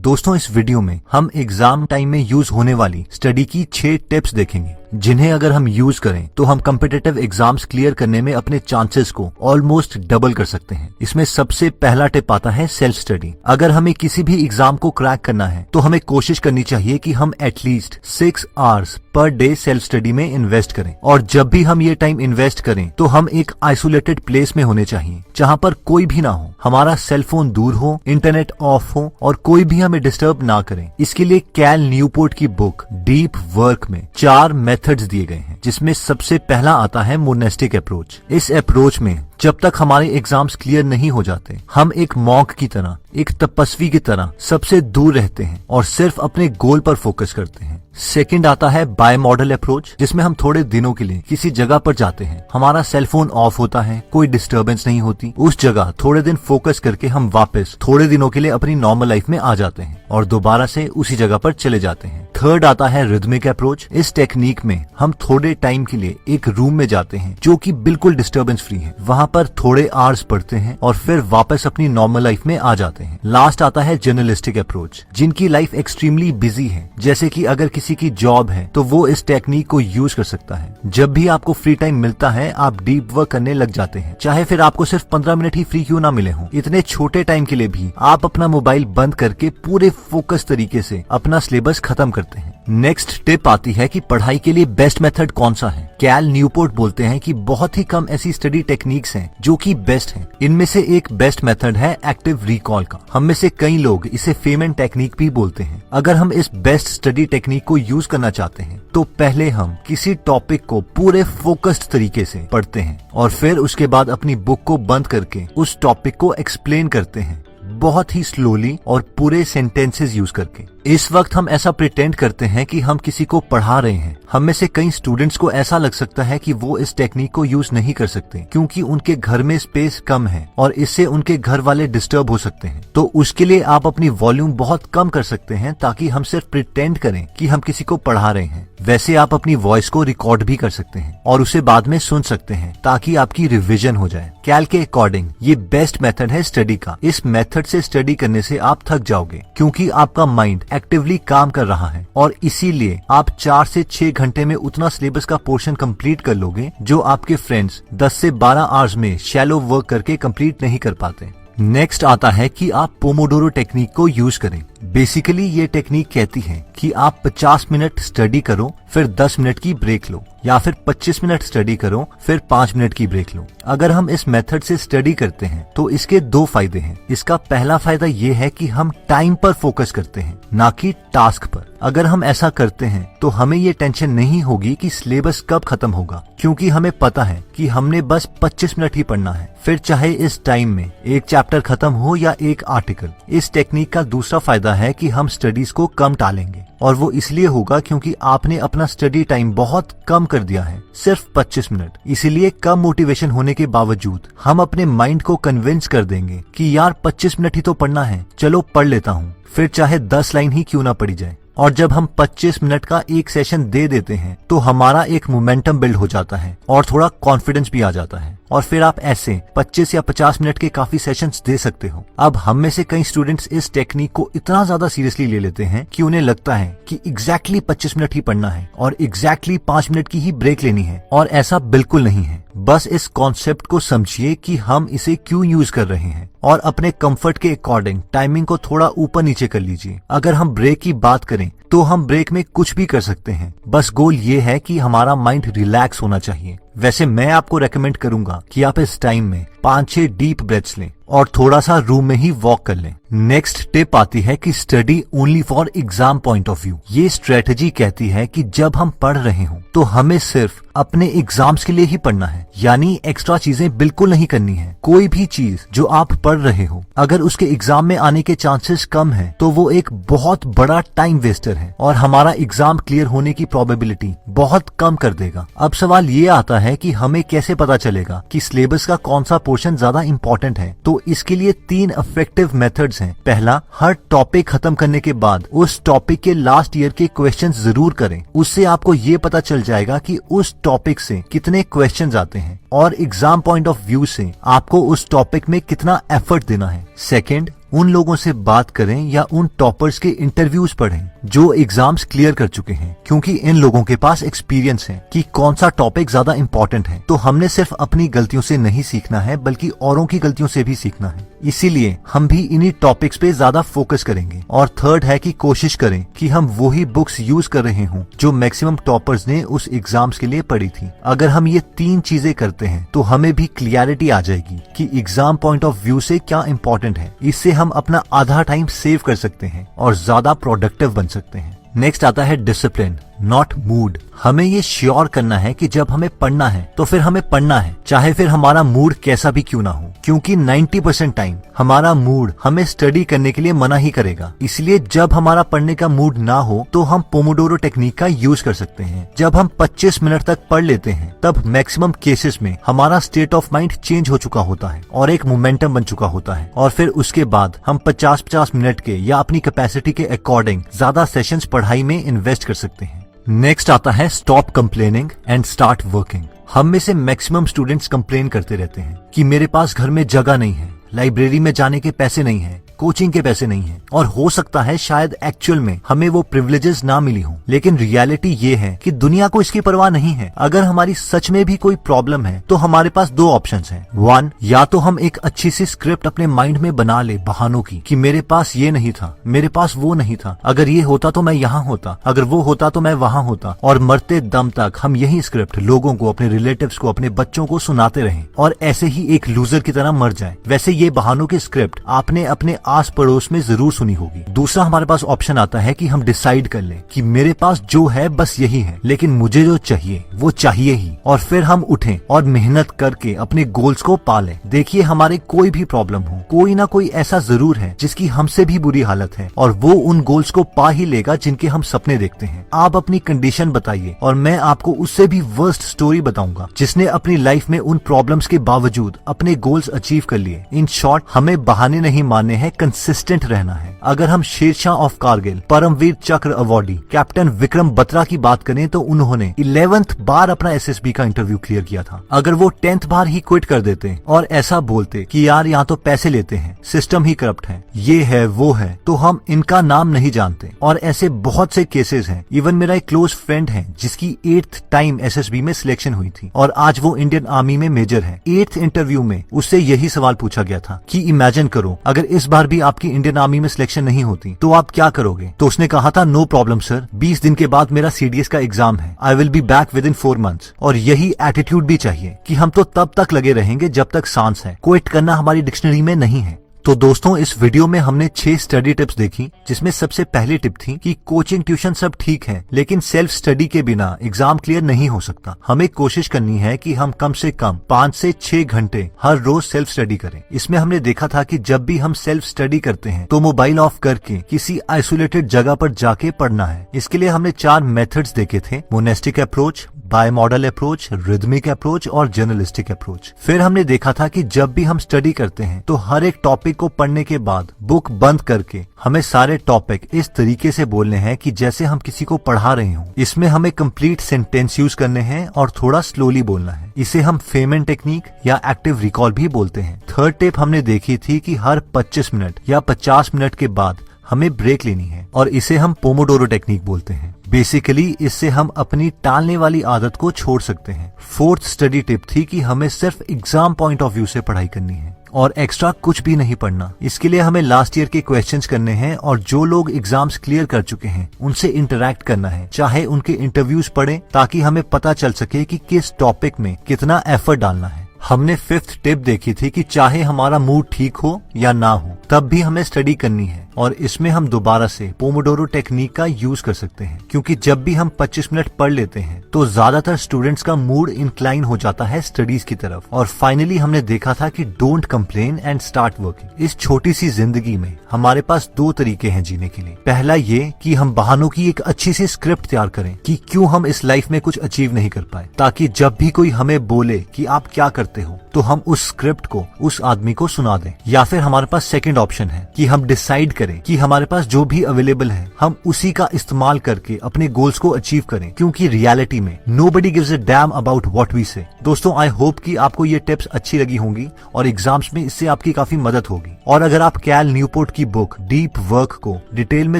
दोस्तों इस वीडियो में हम एग्जाम टाइम में यूज होने वाली स्टडी की 6 टिप्स देखेंगे जिन्हें अगर हम यूज करें तो हम कॉम्पिटिटिव एग्जाम्स क्लियर करने में अपने चांसेस को ऑलमोस्ट डबल कर सकते हैं। इसमें सबसे पहला टिप आता है सेल्फ स्टडी। अगर हमें किसी भी एग्जाम को क्रैक करना है तो हमें कोशिश करनी चाहिए कि हम at least 6 hours per day self study में इन्वेस्ट करें, और जब भी हम ये टाइम इन्वेस्ट करें तो हम एक आइसोलेटेड प्लेस में होने चाहिए जहाँ पर कोई भी ना हो, हमारा सेलफोन दूर हो, इंटरनेट ऑफ हो और कोई भी हमें डिस्टर्ब ना करे। इसके लिए कैल न्यूपोर्ट की बुक डीप वर्क में 4 मेथड्स दिए गए हैं, जिसमें सबसे पहला आता है मोनेस्टिक अप्रोच। इस अप्रोच में जब तक हमारे एग्जाम्स क्लियर नहीं हो जाते हम एक मॉन्क की तरह, एक तपस्वी की तरह सबसे दूर रहते हैं और सिर्फ अपने गोल पर फोकस करते हैं। सेकंड आता है बाय मॉडल अप्रोच, जिसमें हम थोड़े दिनों के लिए किसी जगह पर जाते हैं, हमारा सेलफोन ऑफ होता है, कोई डिस्टर्बेंस नहीं होती, उस जगह थोड़े दिन फोकस करके हम वापस थोड़े दिनों के लिए अपनी नॉर्मल लाइफ में आ जाते हैं और दोबारा से उसी जगह पर चले जाते हैं। थर्ड आता है रिदमिक अप्रोच। इस टेक्निक में हम थोड़े टाइम के लिए एक रूम में जाते हैं जो कि बिल्कुल डिस्टर्बेंस फ्री है, वहाँ पर थोड़े आवर्स पढ़ते हैं और फिर वापस अपनी नॉर्मल लाइफ में आ जाते हैं। लास्ट आता है जर्नलिस्टिक अप्रोच। जिनकी लाइफ एक्सट्रीमली बिजी है, जैसे कि अगर किसी की जॉब है, तो वो इस टेक्निक को यूज कर सकता है। जब भी आपको फ्री टाइम मिलता है आप डीप वर्क करने लग जाते हैं, चाहे फिर आपको सिर्फ 15 मिनट ही फ्री क्यों ना मिले हों। इतने छोटे टाइम के लिए भी आप अपना मोबाइल बंद करके पूरे फोकस तरीके से अपना सिलेबस खत्म करते हैं। नेक्स्ट टिप आती है कि पढ़ाई के लिए बेस्ट मेथड कौन सा है। कैल न्यूपोर्ट बोलते हैं कि बहुत ही कम ऐसी स्टडी टेक्निक्स हैं जो कि बेस्ट हैं। इनमें से एक बेस्ट मेथड है एक्टिव रिकॉल का। हम में से कई लोग इसे फेमन टेक्निक भी बोलते हैं। अगर हम इस बेस्ट स्टडी टेक्निक को यूज करना चाहते हैं तो पहले हम किसी टॉपिक को पूरे फोकस्ड तरीके से पढ़ते हैं और फिर उसके बाद अपनी बुक को बंद करके उस टॉपिक को एक्सप्लेन करते हैं, बहुत ही स्लोली और पूरे सेंटेंसेस यूज करके। इस वक्त हम ऐसा प्रिटेंड करते हैं कि हम किसी को पढ़ा रहे हैं। हम में से कई स्टूडेंट्स को ऐसा लग सकता है कि वो इस टेक्निक को यूज नहीं कर सकते क्योंकि उनके घर में स्पेस कम है और इससे उनके घर वाले डिस्टर्ब हो सकते हैं। तो उसके लिए आप अपनी वॉल्यूम बहुत कम कर सकते हैं ताकि हम सिर्फ प्रिटेंड करें कि हम किसी को पढ़ा रहे हैं। वैसे आप अपनी वॉइस को रिकॉर्ड भी कर सकते हैं और उसे बाद में सुन सकते हैं ताकि आपकी रिविजन हो जाए। कैल के अकॉर्डिंग ये बेस्ट मेथड है स्टडी का। इस मेथड से स्टडी करने से आप थक जाओगे क्योंकि आपका माइंड एक्टिवली काम कर रहा है और इसीलिए आप 4 से 6 घंटे में उतना सिलेबस का पोर्शन कंप्लीट कर लोगे जो आपके फ्रेंड्स 10 से 12 आवर्स में शैलो वर्क करके कंप्लीट नहीं कर पाते। नेक्स्ट आता है कि आप पोमोडोरो टेक्निक को यूज करें। बेसिकली ये टेक्निक कहती है कि आप 50 मिनट स्टडी करो फिर 10 मिनट की ब्रेक लो, या फिर 25 मिनट स्टडी करो फिर 5 मिनट की ब्रेक लो। अगर हम इस मेथड से स्टडी करते हैं तो इसके 2 फायदे हैं। इसका पहला फायदा ये है कि हम टाइम पर फोकस करते हैं, ना कि टास्क पर। अगर हम ऐसा करते हैं तो हमें ये टेंशन नहीं होगी कि सिलेबस कब खत्म होगा, क्योंकि हमें पता है कि हमने बस 25 मिनट ही पढ़ना है, फिर चाहे इस टाइम में एक चैप्टर खत्म हो या एक आर्टिकल। इस टेक्निक का दूसरा फायदा है कि हम स्टडीज को कम टालेंगे, और वो इसलिए होगा क्योंकि आपने अपना स्टडी टाइम बहुत कम कर दिया है, सिर्फ 25 मिनट। इसीलिए कम मोटिवेशन होने के बावजूद हम अपने माइंड को कन्विंस कर देंगे कि यार 25 मिनट ही तो पढ़ना है, चलो पढ़ लेता हूँ, फिर चाहे 10 लाइन ही क्यों ना पढ़ी जाए। और जब हम 25 मिनट का एक सेशन दे देते हैं तो हमारा एक मोमेंटम बिल्ड हो जाता है और थोड़ा कॉन्फिडेंस भी आ जाता है, और फिर आप ऐसे 25 या 50 मिनट के काफी सेशंस दे सकते हो। अब हम में से कई स्टूडेंट्स इस टेक्निक को इतना ज्यादा सीरियसली ले लेते हैं कि उन्हें लगता है कि एग्जैक्टली 25 मिनट ही पढ़ना है और एग्जैक्टली 5 मिनट की ही ब्रेक लेनी है, और ऐसा बिल्कुल नहीं है। बस इस कॉन्सेप्ट को समझिए कि हम इसे क्यों यूज कर रहे हैं और अपने कंफर्ट के अकॉर्डिंग टाइमिंग को थोड़ा ऊपर नीचे कर लीजिए। अगर हम ब्रेक की बात करें तो हम ब्रेक में कुछ भी कर सकते हैं, बस गोल ये है कि हमारा माइंड रिलैक्स होना चाहिए। वैसे मैं आपको रेकमेंड करूंगा कि आप इस टाइम में 5-6 डीप ब्रेथ्स लें और थोड़ा सा रूम में ही वॉक कर लें। नेक्स्ट टिप आती है कि study only for exam point of view. ये स्ट्रेटजी कहती है कि जब हम पढ़ रहे हों तो हमें सिर्फ अपने एग्जाम्स के लिए ही पढ़ना है, यानी एक्स्ट्रा चीजें बिल्कुल नहीं करनी है। कोई भी चीज जो आप पढ़ रहे हो अगर उसके एग्जाम में आने के चांसेस कम है तो वो एक बहुत बड़ा टाइम वेस्टर है और हमारा एग्जाम क्लियर होने की प्रोबेबिलिटी बहुत कम कर देगा। अब सवाल ये आता है कि हमें कैसे पता चलेगा कि सिलेबस का कौन सा पोर्शन ज्यादा इम्पोर्टेंट है। तो इसके लिए 3 इफेक्टिव मेथड्स हैं। पहला, हर टॉपिक खत्म करने के बाद उस टॉपिक के लास्ट ईयर के क्वेश्चंस जरूर करें। उससे आपको ये पता चल जाएगा कि उस टॉपिक से कितने क्वेश्चंस आते हैं और एग्जाम पॉइंट ऑफ व्यू से आपको उस टॉपिक में कितना एफर्ट देना है। सेकंड, उन लोगों से बात करें या उन टॉपर्स के इंटरव्यूज पढ़ें जो एग्जाम्स क्लियर कर चुके हैं, क्योंकि इन लोगों के पास एक्सपीरियंस है कि कौन सा टॉपिक ज्यादा इंपॉर्टेंट है। तो हमने सिर्फ अपनी गलतियों से नहीं सीखना है बल्कि औरों की गलतियों से भी सीखना है, इसीलिए हम भी इन्हीं टॉपिक्स पे ज्यादा फोकस करेंगे। और थर्ड है कि कोशिश करें कि हम वही बुक्स यूज कर रहे हों जो मैक्सिमम टॉपर्स ने उस एग्जाम्स के लिए पढ़ी थी। अगर हम ये 3 चीजें करते हैं तो हमें भी क्लियरिटी आ जाएगी कि एग्जाम पॉइंट ऑफ व्यू से क्या इंपॉर्टेंट है। इससे हम अपना आधा टाइम सेव कर सकते हैं और ज्यादा प्रोडक्टिव बन सकते हैं। नेक्स्ट आता है डिसिप्लिन, नॉट मूड। हमें ये श्योर करना है कि जब हमें पढ़ना है तो फिर हमें पढ़ना है, चाहे फिर हमारा मूड कैसा भी क्यों ना हो, क्योंकि 90% टाइम हमारा मूड हमें स्टडी करने के लिए मना ही करेगा। इसलिए जब हमारा पढ़ने का मूड ना हो तो हम पोमोडोरो टेक्निक का यूज कर सकते हैं। जब हम 25 मिनट तक पढ़ लेते हैं तब मैक्सिमम केसेस में हमारा स्टेट ऑफ माइंड चेंज हो चुका होता है और एक मोमेंटम बन चुका होता है, और फिर उसके बाद हम 50-50 मिनट के या अपनी कैपेसिटी के अकॉर्डिंग ज्यादा सेशंस पढ़ाई में इन्वेस्ट कर सकते हैं। नेक्स्ट आता है stop complaining and start working. हम में से मैक्सिमम स्टूडेंट्स कंप्लेन करते रहते हैं कि मेरे पास घर में जगह नहीं है, लाइब्रेरी में जाने के पैसे नहीं है, कोचिंग के पैसे नहीं है, और हो सकता है शायद एक्चुअल में हमें वो प्रिविलेजेस ना मिली हो। लेकिन रियलिटी ये है कि दुनिया को इसकी परवाह नहीं है। अगर हमारी सच में भी कोई प्रॉब्लम है तो हमारे पास 2 ऑप्शंस हैं। 1, या तो हम एक अच्छी सी स्क्रिप्ट अपने माइंड में बना ले बहानों की कि मेरे पास ये नहीं था, मेरे पास वो नहीं था, अगर ये होता तो मैं यहाँ होता, अगर वो होता तो मैं वहाँ होता, और मरते दम तक हम यही स्क्रिप्ट लोगों को, अपने रिलेटिव्स को, अपने बच्चों को सुनाते रहें और ऐसे ही एक लूजर की तरह मर जाए। वैसे ये बहानों की स्क्रिप्ट आपने अपने आस पड़ोस में जरूर सुनी होगी। दूसरा हमारे पास ऑप्शन आता है कि हम डिसाइड कर लें कि मेरे पास जो है बस यही है, लेकिन मुझे जो चाहिए वो चाहिए ही, और फिर हम उठें और मेहनत करके अपने गोल्स को पा लें। देखिए, हमारे कोई भी प्रॉब्लम हो, कोई ना कोई ऐसा जरूर है जिसकी हमसे भी बुरी हालत है, और वो उन गोल्स को पा ही लेगा जिनके हम सपने देखते हैं। आप अपनी कंडीशन बताइए और मैं आपको उससे भी वर्स्ट स्टोरी बताऊंगा जिसने अपनी लाइफ में उन प्रॉब्लम्स के बावजूद अपने गोल्स अचीव कर लिए। इन शॉर्ट, हमें बहाने नहीं मानने हैं, कंसिस्टेंट रहना है। अगर हम शेरशाह ऑफ कारगिल, परमवीर चक्र अवार्डी कैप्टन विक्रम बत्रा की बात करें तो उन्होंने 11th बार अपना एसएसबी का इंटरव्यू क्लियर किया था। अगर वो 10th बार ही क्विट कर देते और ऐसा बोलते कि यार यहाँ तो पैसे लेते हैं, सिस्टम ही करप्ट है, ये है वो है, तो हम इनका नाम नहीं जानते। और ऐसे बहुत से केसेस हैं। इवन मेरा एक क्लोज फ्रेंड है जिसकी 8th टाइम एसएसबी में सिलेक्शन हुई थी और आज वो इंडियन आर्मी में मेजर है। 8th इंटरव्यू में उससे यही सवाल पूछा गया था कि इमेजिन करो अगर इस बार भी आपकी इंडियन आर्मी में सिलेक्शन नहीं होती तो आप क्या करोगे। तो उसने कहा था, नो प्रॉब्लम सर, 20 दिन के बाद मेरा सीडीएस का एग्जाम है, I will be back with in 4 months। और यही एटीट्यूड भी चाहिए कि हम तो तब तक लगे रहेंगे जब तक सांस है, क्विट करना हमारी डिक्शनरी में नहीं है। तो दोस्तों, इस वीडियो में हमने 6 स्टडी टिप्स देखी, जिसमें सबसे पहली टिप थी कि कोचिंग ट्यूशन सब ठीक है, लेकिन सेल्फ स्टडी के बिना एग्जाम क्लियर नहीं हो सकता। हमें कोशिश करनी है कि हम कम से कम 5 से 6 घंटे हर रोज सेल्फ स्टडी करें। इसमें हमने देखा था कि जब भी हम सेल्फ स्टडी करते हैं तो मोबाइल ऑफ करके किसी आइसोलेटेड जगह पर जाके पढ़ना है। इसके लिए हमने 4 मेथड्स देखे थे, monastic approach, bimodal approach, rhythmic approach और जर्नलिस्टिक अप्रोच। फिर हमने देखा था कि जब भी हम स्टडी करते हैं तो हर एक टॉपिक को पढ़ने के बाद बुक बंद करके हमें सारे टॉपिक इस तरीके से बोलने हैं कि जैसे हम किसी को पढ़ा रहे हों। इसमें हमें कंप्लीट सेंटेंस यूज करने हैं और थोड़ा स्लोली बोलना है। इसे हम फेमेंट टेक्निक या एक्टिव रिकॉल भी बोलते हैं। थर्ड टिप हमने देखी थी कि हर 25 मिनट या 50 मिनट के बाद हमें ब्रेक लेनी है और इसे हम पोमोडोरो टेक्निक बोलते हैं। बेसिकली इससे हम अपनी टालने वाली आदत को छोड़ सकते हैं। फोर्थ स्टडी टिप थी कि हमें सिर्फ एग्जाम पॉइंट ऑफ व्यू से पढ़ाई करनी है और एक्स्ट्रा कुछ भी नहीं पढ़ना। इसके लिए हमें लास्ट ईयर के क्वेश्चंस करने हैं और जो लोग एग्जाम्स क्लियर कर चुके हैं उनसे इंटरैक्ट करना है, चाहे उनके इंटरव्यूज पढ़ें, ताकि हमें पता चल सके कि किस टॉपिक में कितना एफर्ट डालना है। हमने 5th टिप देखी थी कि चाहे हमारा मूड ठीक हो या ना हो, तब भी हमें स्टडी करनी है और इसमें हम दोबारा से पोमोडोरो टेक्निक का यूज कर सकते हैं, क्योंकि जब भी हम 25 मिनट पढ़ लेते हैं तो ज्यादातर स्टूडेंट्स का मूड इंक्लाइन हो जाता है स्टडीज की तरफ। और फाइनली हमने देखा था कि don't complain and start working. इस छोटी सी जिंदगी में हमारे पास 2 तरीके हैं जीने के लिए। पहला ये कि हम बहानों की एक अच्छी सी स्क्रिप्ट तैयार करें कि क्यों हम इस लाइफ में कुछ अचीव नहीं कर पाए, ताकि जब भी कोई हमें बोले कि आप क्या करते हो तो हम उस स्क्रिप्ट को उस आदमी को सुना दें। या फिर हमारे पास सेकंड ऑप्शन है कि हम डिसाइड करें करें कि हमारे पास जो भी अवेलेबल है हम उसी का इस्तेमाल करके अपने गोल्स को अचीव करें, क्योंकि रियलिटी में nobody gives a damn about what we say. दोस्तों, आई होप कि आपको ये टिप्स अच्छी लगी होंगी और एग्जाम्स में इससे आपकी काफी मदद होगी। और अगर आप कैल न्यूपोर्ट की बुक डीप वर्क को डिटेल में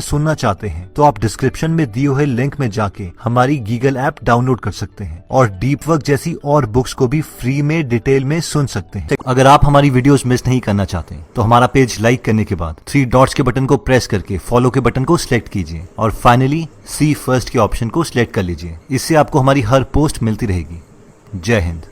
सुनना चाहते हैं तो आप डिस्क्रिप्शन में दिए हुए लिंक में जाके हमारी गीगल ऐप डाउनलोड कर सकते हैं और डीप वर्क जैसी और बुक्स को भी फ्री में डिटेल में सुन सकते हैं। अगर आप हमारी वीडियोस मिस नहीं करना चाहते तो हमारा पेज लाइक करने के बाद 3 डॉट्स के बटन को प्रेस करके फॉलो के बटन को सिलेक्ट कीजिए और फाइनली सी फर्स्ट के ऑप्शन को सिलेक्ट कर लीजिए। इससे आपको हमारी हर पोस्ट मिलती रहेगी। जय हिंद।